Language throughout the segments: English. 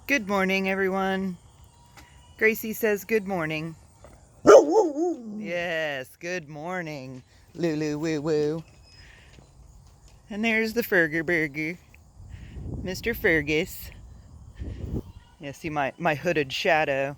Good morning, everyone. Gracie says good morning. Yes, good morning. Lulu woo woo. And there's the Fergus burger, Mr. Fergus. Yeah, see my hooded shadow.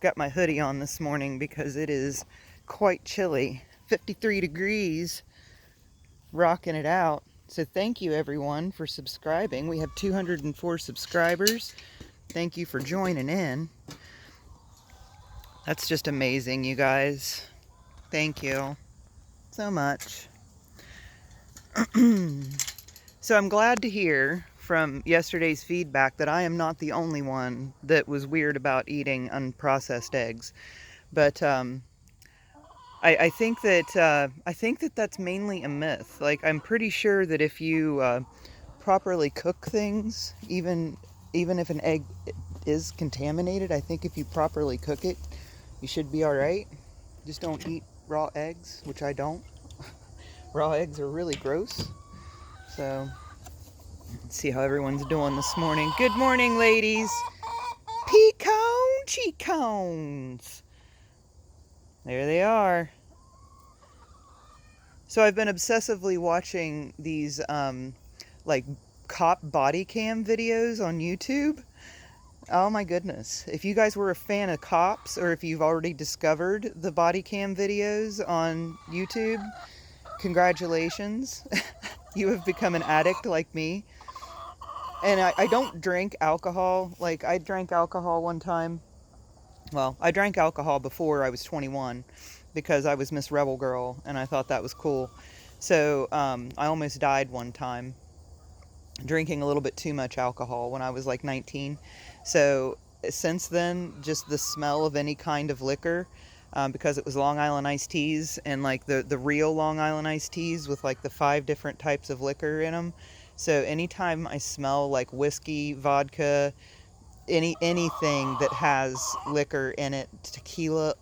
Got my hoodie on this morning because it is quite chilly. 53 degrees, rocking it out. So thank you everyone for subscribing. We have 204 subscribers. Thank you for joining in. That's just amazing, you guys. Thank you so much. So I'm glad to hear from yesterday's feedback that I am not the only one that was weird about eating unprocessed eggs. But I think that that's mainly a myth. Like, I'm pretty sure that if you properly cook things, even if an egg is contaminated, I think if you properly cook it, you should be all right. Just don't eat raw eggs, which I don't. Raw eggs are really gross. So, let's see how everyone's doing this morning. Good morning, ladies. Pecan cheekons. There they are. So I've been obsessively watching these, like, cop body cam videos on YouTube. Oh my goodness. If you guys were a fan of cops, or if you've already discovered the body cam videos on YouTube, congratulations. You have become an addict like me. And I don't drink alcohol. Like, I drank alcohol one time. Well, I drank alcohol before I was 21 because I was Miss Rebel Girl and I thought that was cool. So I almost died one time drinking a little bit too much alcohol when I was like 19. So since then, just the smell of any kind of liquor, because it was Long Island iced teas and like the real Long Island iced teas with like the 5 different types of liquor in them. So anytime I smell like whiskey, vodka, anything that has liquor in it, tequila,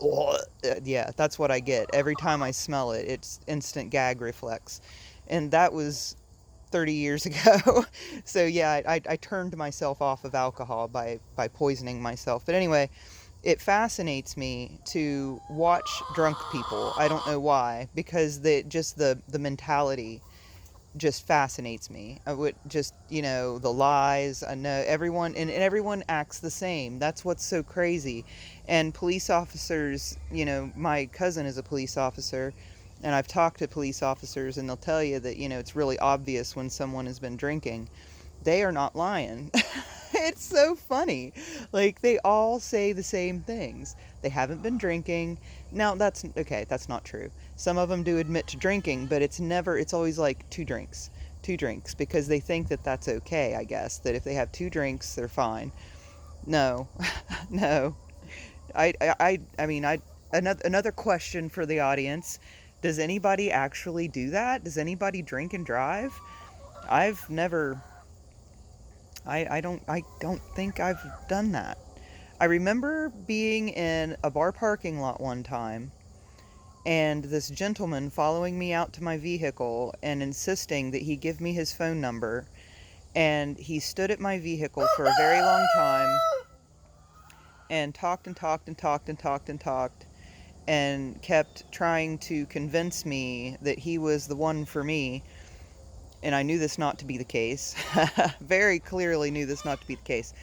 yeah, that's what I get. Every time I smell it, it's instant gag reflex. And that was 30 years ago. So yeah, I turned myself off of alcohol by poisoning myself. But anyway, it fascinates me to watch drunk people. I don't know why, because the mentality just fascinates me. I would just, the lies. I know everyone, and everyone acts the same. That's what's so crazy. And police officers, my cousin is a police officer, and I've talked to police officers, and they'll tell you that, it's really obvious when someone has been drinking. They are not lying. It's so funny. Like, they all say the same things. They haven't been drinking. Now, that's not true. Some of them do admit to drinking, but it's always like 2 drinks. 2 drinks, because they think that that's okay, I guess. That if they have 2 drinks, they're fine. No. No. I mean, another question for the audience. Does anybody actually do that? Does anybody drink and drive? I've never... I don't think I've done that. I remember being in a bar parking lot one time, and this gentleman following me out to my vehicle and insisting that he give me his phone number. And he stood at my vehicle for a very long time and talked and talked and talked and talked and talked and kept trying to convince me that he was the one for me. And I knew this not to be the case. Very clearly knew this not to be the case.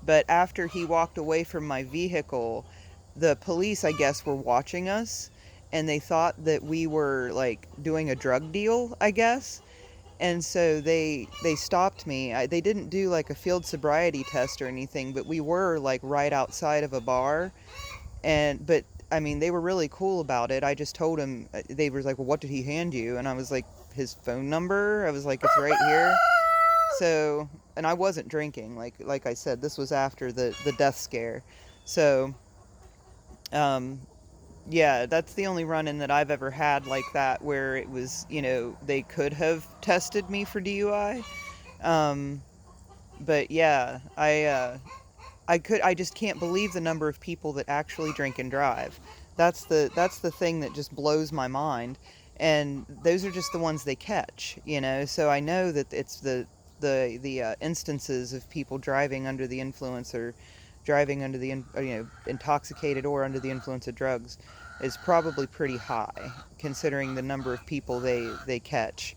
But after he walked away from my vehicle, the police, I guess, were watching us, and they thought that we were, like, doing a drug deal, I guess. And so they stopped me. They didn't do, like, a field sobriety test or anything, but we were, like, right outside of a bar. But, I mean, they were really cool about it. I just told him, they were like, well, what did he hand you? And I was like, his phone number. I was like, it's right here. So, and I wasn't drinking, like I said, this was after the death scare. So, yeah, that's the only run-in that I've ever had like that, where it was, they could have tested me for DUI. But yeah, I just can't believe the number of people that actually drink and drive. That's the thing that just blows my mind. And those are just the ones they catch, so I know that it's the instances of people driving under the influence or driving under the intoxicated or under the influence of drugs is probably pretty high, considering the number of people they catch.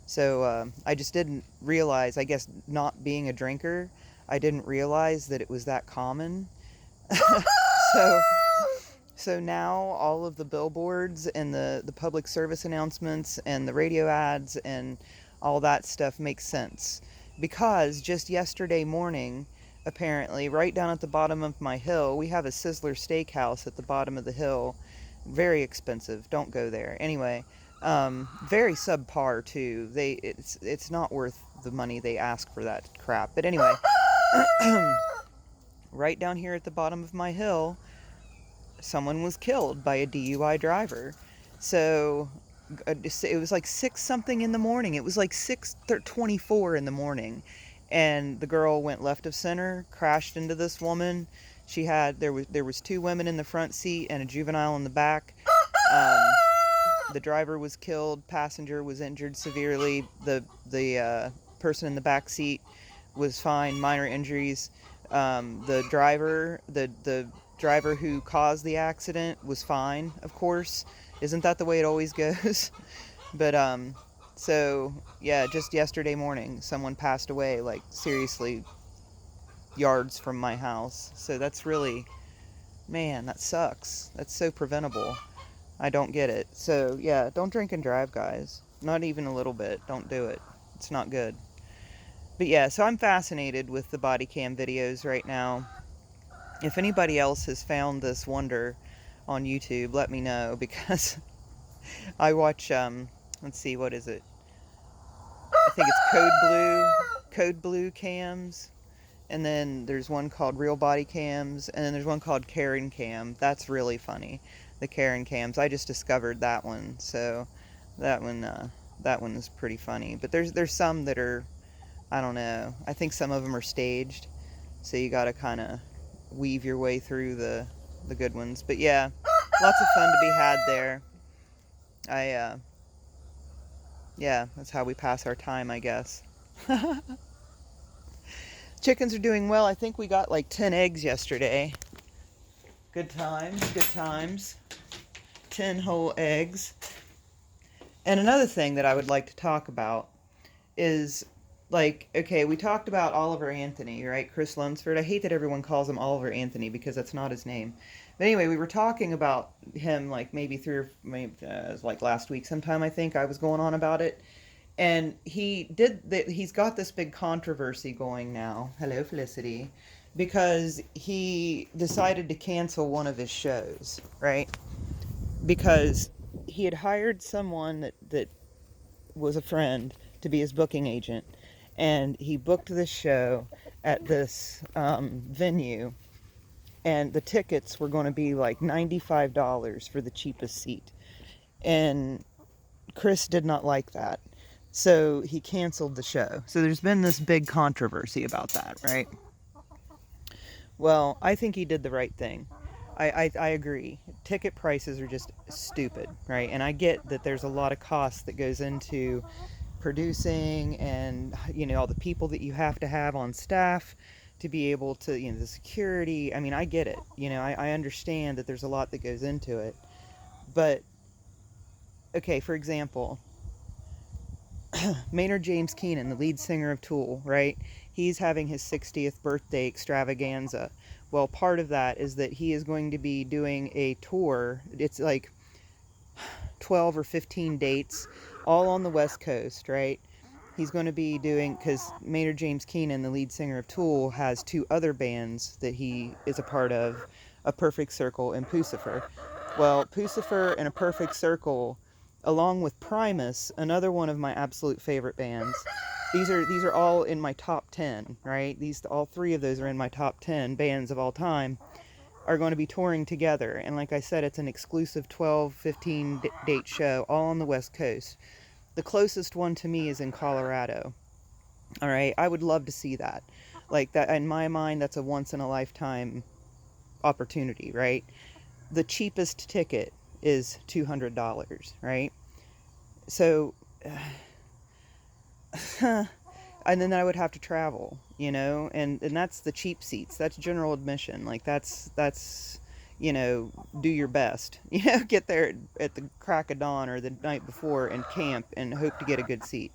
So I just didn't realize, I guess not being a drinker, I didn't realize that it was that common. So now all of the billboards and the public service announcements and the radio ads and all that stuff makes sense. Because just yesterday morning, apparently, right down at the bottom of my hill, we have a Sizzler Steakhouse at the bottom of the hill. Very expensive. Don't go there. Anyway, very subpar too. It's not worth the money they ask for that crap. But anyway, right down here at the bottom of my hill, someone was killed by a DUI driver. So it was like 6 something in the morning. It was like 6:24 in the morning, and the girl went left of center, crashed into this woman. There was 2 women in the front seat and a juvenile in the back. The driver was killed. Passenger was injured severely. The person in the back seat was fine, minor injuries. The driver who caused the accident was fine, of course. Isn't that the way it always goes? But so yeah, just yesterday morning someone passed away, like seriously yards from my house. So that's really, man, that sucks. That's so preventable. I don't get it. So yeah, don't drink and drive, guys. Not even a little bit. Don't do it. It's not good. But yeah, so I'm fascinated with the body cam videos right now. If anybody else has found this wonder on YouTube, let me know, because I watch, let's see, what is it? I think it's Code Blue cams, and then there's one called Real Body Cams, and then there's one called Karen Cam. That's really funny, the Karen Cams. I just discovered that one, so that one is pretty funny. But there's some that are, I don't know, I think some of them are staged, so you gotta kind of weave your way through the good ones. But yeah, lots of fun to be had there. Yeah, that's how we pass our time, I guess. Chickens are doing well. I think we got like 10 eggs yesterday. Good times. 10 whole eggs. And another thing that I would like to talk about is, like, okay, we talked about Oliver Anthony, right? Chris Lunsford. I hate that everyone calls him Oliver Anthony because that's not his name. But anyway, we were talking about him like maybe like last week sometime, I think. I was going on about it. And he's got this big controversy going now. Hello, Felicity. Because he decided to cancel one of his shows, right? Because he had hired someone that was a friend to be his booking agent. And he booked this show at this venue, and the tickets were going to be like $95 for the cheapest seat. And Chris did not like that, so he canceled the show. So there's been this big controversy about that, right? Well, I think he did the right thing. I agree. Ticket prices are just stupid, right? And I get that there's a lot of cost that goes into producing, and all the people that you have to have on staff to be able to, the security. I mean, I get it. I understand that there's a lot that goes into it. But okay, for example, Maynard James Keenan, the lead singer of Tool, right? He's having his 60th birthday extravaganza. Well, part of that is that he is going to be doing a tour. It's like 12 or 15 dates, all on the West Coast, right? He's going to be doing, because Maynard James Keenan, the lead singer of Tool, has 2 other bands that he is a part of, A Perfect Circle and Pucifer. Well, Pucifer and A Perfect Circle, along with Primus, another one of my absolute favorite bands. These are all in my top 10, right? All 3 of those are in my top 10 bands of all time, are going to be touring together. And like I said, it's an exclusive 12, 15 date show, all on the West Coast. The closest one to me is in Colorado. All right, I would love to see that. Like that, in my mind, that's a once in a lifetime opportunity, right? The cheapest ticket is $200, right? So and then I would have to travel, you know, and that's the cheap seats. That's general admission. Like that's you know, do your best. You know, get there at the crack of dawn or the night before and camp and hope to get a good seat.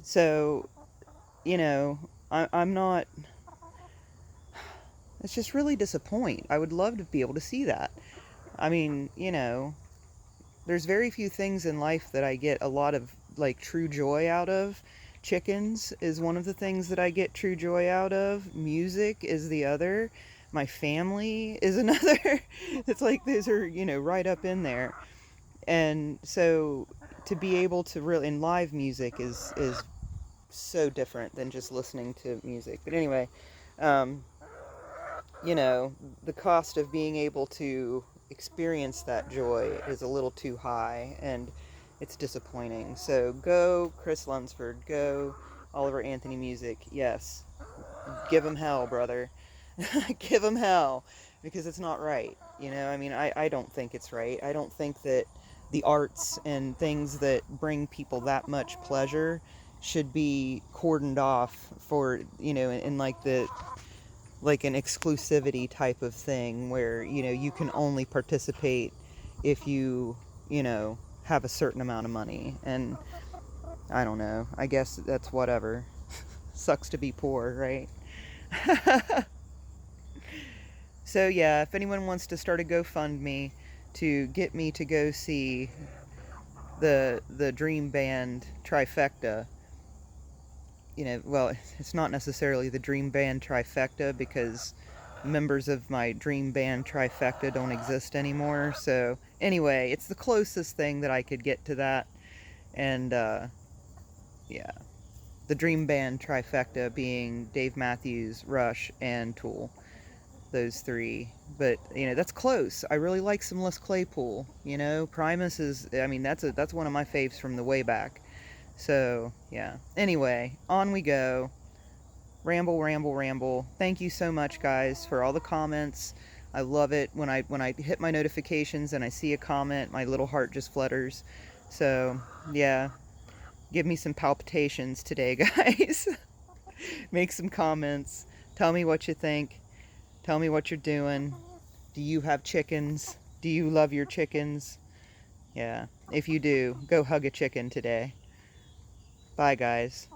So, you know, I'm not. It's just really disappointing. I would love to be able to see that. I mean, you know, there's very few things in life that I get a lot of like true joy out of. Chickens is one of the things that I get true joy out of. Music is the other. My family is another. It's like those are, you know, right up in there. And so to be able to really, and live music is so different than just listening to music. But anyway, um, you know, the cost of being able to experience that joy is a little too high, and it's disappointing. So go Chris Lunsford, go Oliver Anthony Music. Yes, give him hell, brother. Give him hell, because it's not right. You know, I mean, I don't think it's right. I don't think that the arts and things that bring people that much pleasure should be cordoned off for, you know, in like the like an exclusivity type of thing where, you know, you can only participate if you know, have a certain amount of money. And I don't know, I guess that's whatever. Sucks to be poor, right? So yeah, if anyone wants to start a GoFundMe to get me to go see the Dream Band trifecta, you know, well, it's not necessarily the Dream Band trifecta because members of my Dream Band trifecta don't exist anymore. So anyway, it's the closest thing that I could get to that. And yeah, the Dream Band trifecta being Dave Matthews, Rush, and Tool. Those three. But you know, that's close. I really like some Les Claypool. You know, Primus is, I mean, that's one of my faves from the way back. So yeah, anyway, on we go. Ramble, ramble, ramble. Thank you so much, guys, for all the comments. I love it when I hit my notifications and I see a comment, my little heart just flutters. So yeah, give me some palpitations today, guys. Make some comments. Tell me what you think. Tell me what you're doing. Do you have chickens? Do you love your chickens? Yeah. If you do, go hug a chicken today. Bye, guys.